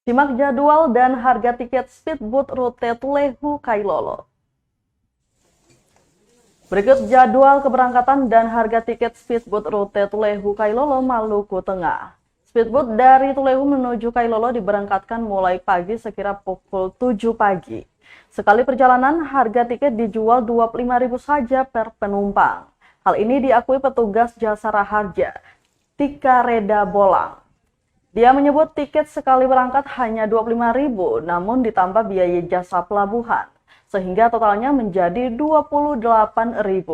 Simak jadwal dan harga tiket speedboat rute Tulehu Kailolo. Berikut jadwal keberangkatan dan harga tiket speedboat rute Tulehu Kailolo, Maluku Tengah. Speedboat dari Tulehu menuju Kailolo diberangkatkan mulai pagi sekira pukul 7 pagi. Sekali perjalanan, harga tiket dijual Rp25.000 saja per penumpang. Hal ini diakui petugas Jasara Harja, Tika Reda Bolang. Dia menyebut tiket sekali berangkat hanya Rp25.000, namun ditambah biaya jasa pelabuhan, sehingga totalnya menjadi Rp28.000.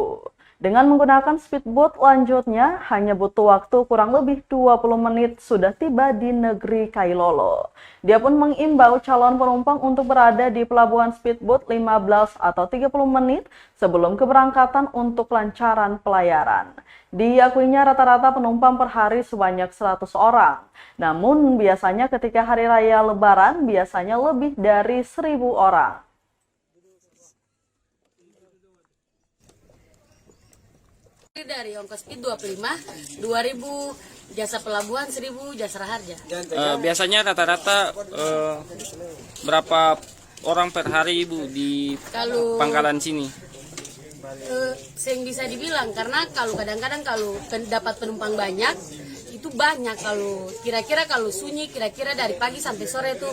Dengan menggunakan speedboat lanjutnya, hanya butuh waktu kurang lebih 20 menit sudah tiba di negeri Kailolo. Dia pun mengimbau calon penumpang untuk berada di pelabuhan speedboat 15 atau 30 menit sebelum keberangkatan untuk kelancaran pelayaran. Diakuinya rata-rata penumpang per hari sebanyak 100 orang. Namun biasanya ketika hari raya Lebaran biasanya lebih dari 1.000 orang. Dari ongkos speed 25, 2.000, jasa pelabuhan 1.000, jasa harja. Biasanya rata-rata berapa orang per hari Ibu di pangkalan sini? Yang bisa dibilang karena kalau kadang-kadang kalau dapat penumpang banyak itu banyak, kalau kira-kira kalau sunyi kira-kira dari pagi sampai sore itu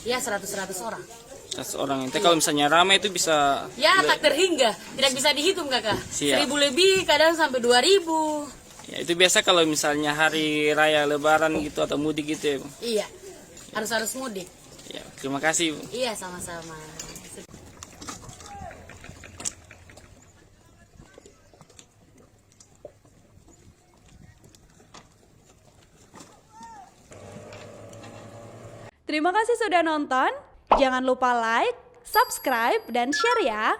ya 100 orang. 100 orang. Itu kalau misalnya ramai itu bisa ya tak terhingga, tidak bisa dihitung kakak. Siap. 1.000 lebih, kadang sampai 2.000. Ya, itu biasa kalau misalnya hari raya Lebaran gitu atau mudik gitu ya Bu? Iya, harus mudik. Ya, terima kasih Bu. Iya, sama-sama. Terima kasih sudah nonton. Jangan lupa like, subscribe, dan share ya.